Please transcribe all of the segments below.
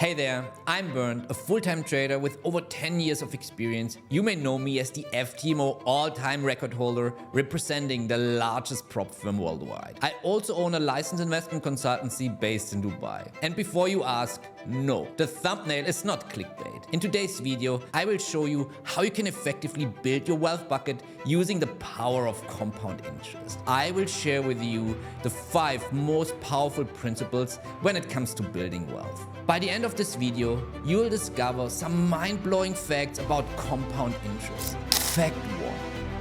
Hey there, I'm Bernd, a full-time trader with over 10 years of experience. You may know me as the FTMO all-time record holder representing the largest prop firm worldwide. I also own a licensed investment consultancy based in Dubai. And before you ask, no, the thumbnail is not clickbait. In today's video, I will show you how you can effectively build your wealth bucket using the power of compound interest. I will share with you the 5 most powerful principles when it comes to building wealth. By the end of this video, you will discover some mind-blowing facts about compound interest. Fact 1.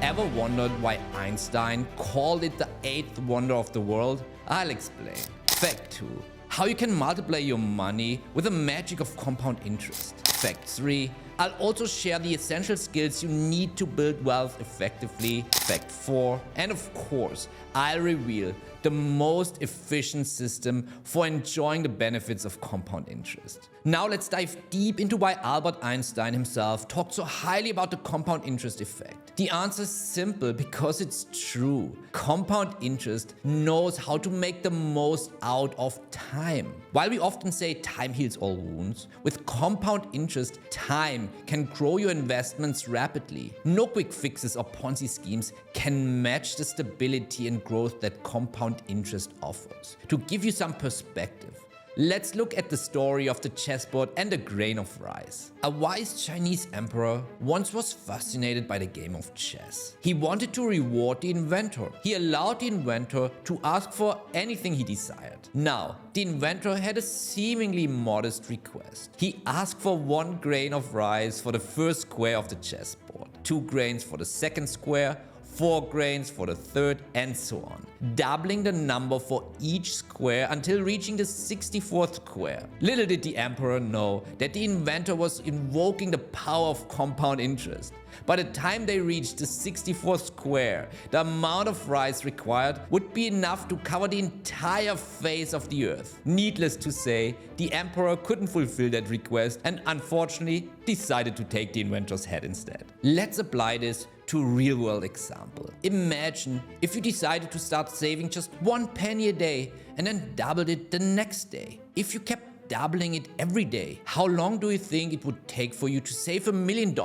Ever wondered why Einstein called it the 8th wonder of the world? I'll explain. Fact 2. How you can multiply your money with the magic of compound interest. Fact 3. I'll also share the essential skills you need to build wealth effectively. Fact 4. And of course, I'll reveal the most efficient system for enjoying the benefits of compound interest. Now let's dive deep into why Albert Einstein himself talked so highly about the compound interest effect. The answer is simple because it's true. Compound interest knows how to make the most out of time. While we often say time heals all wounds, with compound interest, time can grow your investments rapidly. No quick fixes or Ponzi schemes can match the stability and growth that compound interest offers. To give you some perspective, let's look at the story of the chessboard and a grain of rice. A wise Chinese emperor once was fascinated by the game of chess. He wanted to reward the inventor. He allowed the inventor to ask for anything he desired. Now, the inventor had a seemingly modest request. He asked for 1 grain of rice for the first square of the chessboard, 2 grains for the second square, 4 grains for the third, and so on, doubling the number for each square until reaching the 64th square. Little did the emperor know that the inventor was invoking the power of compound interest. By the time they reached the 64th square, the amount of rice required would be enough to cover the entire face of the earth. Needless to say, the emperor couldn't fulfill that request and unfortunately decided to take the inventor's head instead. Let's apply this to a real-world example. Imagine if you decided to start saving just 1 penny a day and then doubled it the next day. If you kept doubling it every day, how long do you think it would take for you to save $1 million?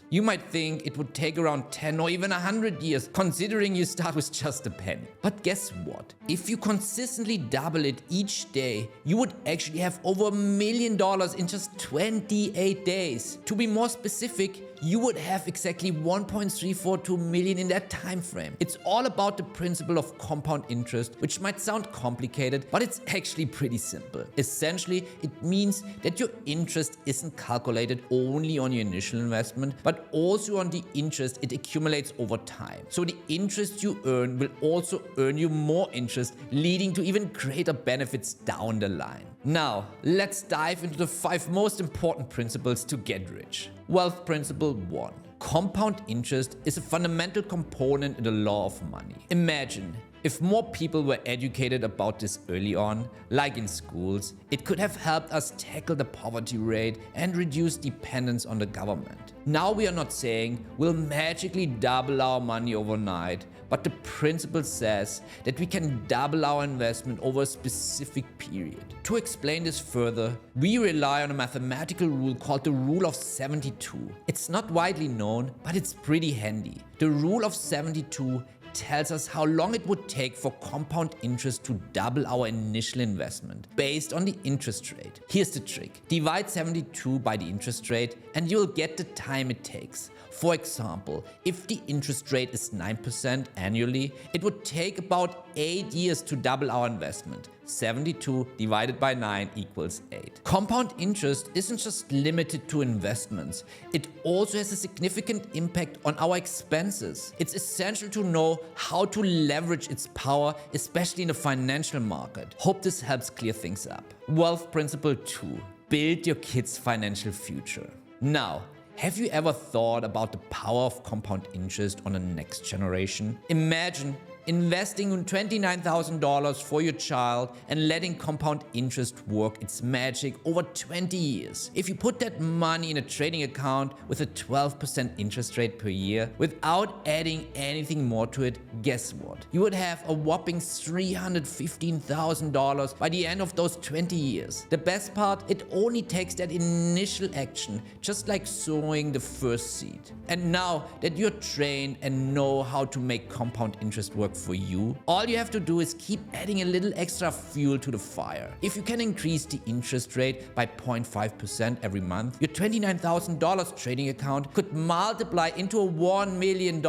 You might think it would take around 10 or even 100 years, considering you start with just a penny. But guess what? If you consistently double it each day, you would actually have over $1 million in just 28 days. To be more specific, you would have exactly 1.342 million in that time frame. It's all about the principle of compound interest, which might sound complicated, but it's actually pretty simple. Essentially, it means that your interest isn't calculated only on your initial investment, but also on the interest it accumulates over time. So the interest you earn will also earn you more interest, leading to even greater benefits down the line. Now, let's dive into the 5 most important principles to get rich. Wealth principle 1. Compound interest is a fundamental component in the law of money. Imagine if more people were educated about this early on, like in schools, it could have helped us tackle the poverty rate and reduce dependence on the government. Now we are not saying we'll magically double our money overnight, but the principle says that we can double our investment over a specific period. To explain this further, we rely on a mathematical rule called the rule of 72. It's not widely known, but it's pretty handy. The rule of 72 tells us how long it would take for compound interest to double our initial investment based on the interest rate. Here's the trick. Divide 72 by the interest rate and you'll get the time it takes. For example, if the interest rate is 9% annually, it would take about 8 years to double our investment. 72 divided by 9 equals 8. Compound interest isn't just limited to investments. It also has a significant impact on our expenses. It's essential to know how to leverage its power, especially in the financial market. Hope this helps clear things up. Wealth principle 2. Build your kids' financial future. Now, have you ever thought about the power of compound interest on the next generation? Imagine investing in $29,000 for your child and letting compound interest work its magic over 20 years. If you put that money in a trading account with a 12% interest rate per year without adding anything more to it, guess what? You would have a whopping $315,000 by the end of those 20 years. The best part, it only takes that initial action, just like sowing the first seed. And now that you're trained and know how to make compound interest work for you, all you have to do is keep adding a little extra fuel to the fire. If you can increase the interest rate by 0.5% every month, your $29,000 trading account could multiply into a $1 million.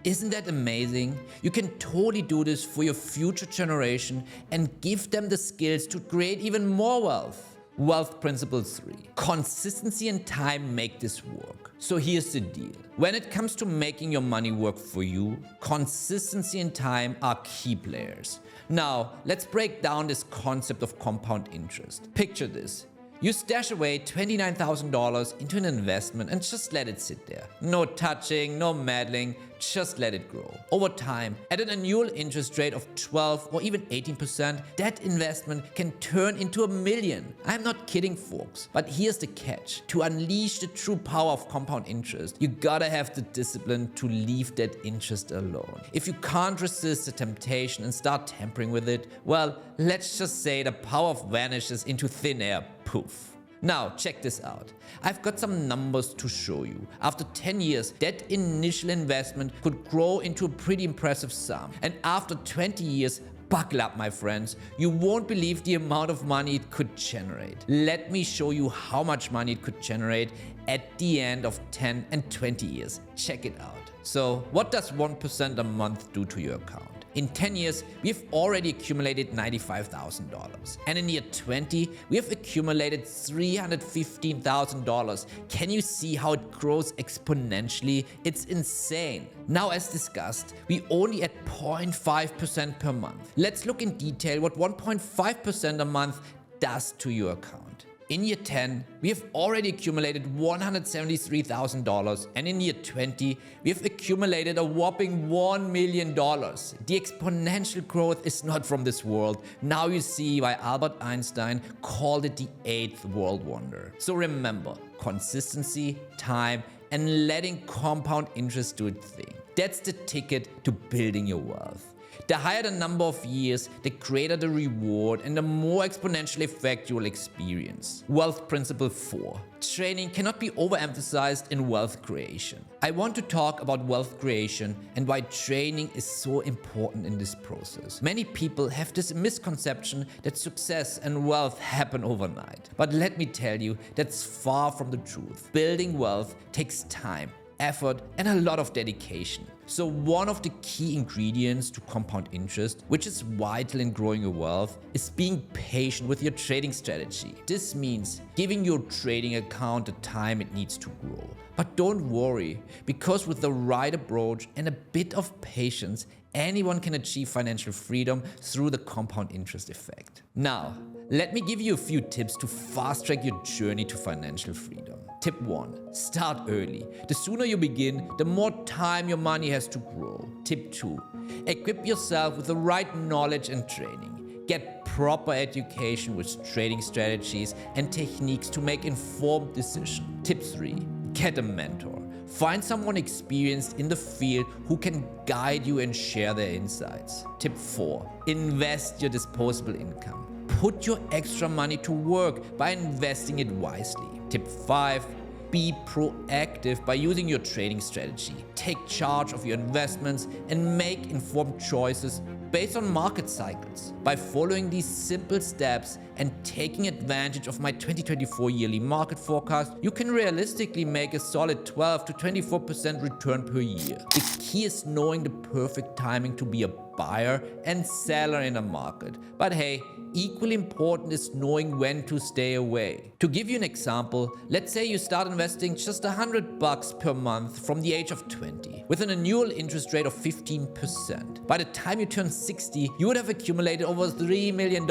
Isn't that amazing? You can totally do this for your future generation and give them the skills to create even more wealth. Wealth principle 3. Consistency and time make this work. So here's the deal. When it comes to making your money work for you, consistency and time are key players. Now, let's break down this concept of compound interest. Picture this. You stash away $29,000 into an investment and just let it sit there. No touching, no meddling, just let it grow. Over time, at an annual interest rate of 12 or even 18%, that investment can turn into $1 million. I'm not kidding, folks. But here's the catch. To unleash the true power of compound interest, you gotta have the discipline to leave that interest alone. If you can't resist the temptation and start tampering with it, well, let's just say the power vanishes into thin air. Poof. Now, check this out. I've got some numbers to show you. After 10 years, that initial investment could grow into a pretty impressive sum. And after 20 years, buckle up, my friends. You won't believe the amount of money it could generate. Let me show you how much money it could generate at the end of 10 and 20 years. Check it out. So, what does 1% a month do to your account? In 10 years, we have already accumulated $95,000. And in year 20, we have accumulated $315,000. Can you see how it grows exponentially? It's insane. Now, as discussed, we only add 0.5% per month. Let's look in detail what 1.5% a month does to your account. In year 10, we have already accumulated $173,000, and in year 20, we have accumulated a whopping $1 million. The exponential growth is not from this world. Now you see why Albert Einstein called it the 8th world wonder. So remember, consistency, time, and letting compound interest do its thing. That's the ticket to building your wealth. The higher the number of years, the greater the reward and the more exponential effect you will experience. Wealth principle 4. Training cannot be overemphasized in wealth creation. I want to talk about wealth creation and why training is so important in this process. Many people have this misconception that success and wealth happen overnight. But let me tell you, that's far from the truth. Building wealth takes time, effort, and a lot of dedication. So one of the key ingredients to compound interest, which is vital in growing your wealth, is being patient with your trading strategy. This means giving your trading account the time it needs to grow. But don't worry, because with the right approach and a bit of patience, anyone can achieve financial freedom through the compound interest effect. Now, let me give you a few tips to fast-track your journey to financial freedom. Tip 1. Start early. The sooner you begin, the more time your money has to grow. Tip 2. Equip yourself with the right knowledge and training. Get proper education with trading strategies and techniques to make informed decisions. Tip 3. Get a mentor. Find someone experienced in the field who can guide you and share their insights. Tip 4. Invest your disposable income. Put your extra money to work by investing it wisely. Tip 5. Be proactive by using your trading strategy. Take charge of your investments and make informed choices based on market cycles. By following these simple steps and taking advantage of my 2024 yearly market forecast, you can realistically make a solid 12 to 24% return per year. The key is knowing the perfect timing to be a buyer and seller in a market. But hey, equally important is knowing when to stay away. To give you an example, let's say you start investing just $100 per month from the age of 20 with an annual interest rate of 15%. By the time you turn 60, you would have accumulated over $3 million.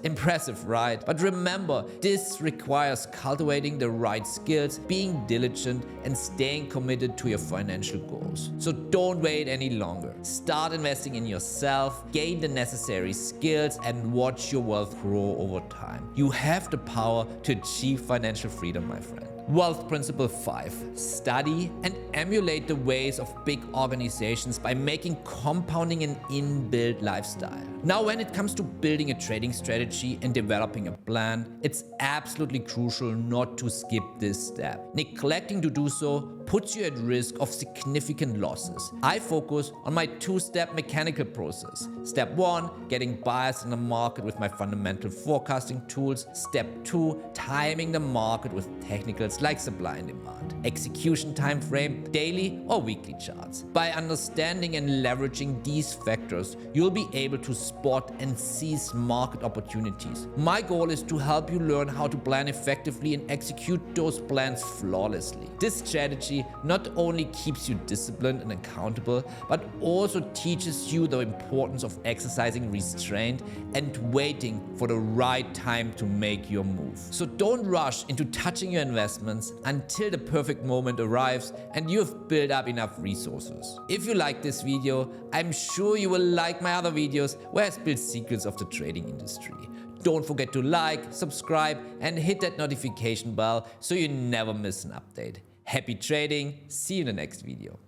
Impressive, right? But remember, this requires cultivating the right skills, being diligent, and staying committed to your financial goals. So don't wait any longer. Start investing in yourself, gain the necessary skills, and watch your wealth grow over time. You have the power to achieve financial freedom, my friend. Wealth Principle 5. Study and emulate the ways of big organizations by making compounding an inbuilt lifestyle. Now, when it comes to building a trading strategy and developing a plan, it's absolutely crucial not to skip this step. Neglecting to do so puts you at risk of significant losses. I focus on my two-step mechanical process. Step 1, getting biased in the market with my fundamental forecasting tools. Step 2, timing the market with technicals like supply and demand, execution time frame, daily or weekly charts. By understanding and leveraging these factors, you'll be able to spot and seize market opportunities. My goal is to help you learn how to plan effectively and execute those plans flawlessly. This strategy not only keeps you disciplined and accountable, but also teaches you the importance of exercising restraint and waiting for the right time to make your move. So don't rush into touching your investments until the perfect moment arrives and you have built up enough resources. If you like this video, I'm sure you will like my other videos where I spill secrets of the trading industry. Don't forget to like, subscribe, and hit that notification bell so you never miss an update. Happy trading, see you in the next video.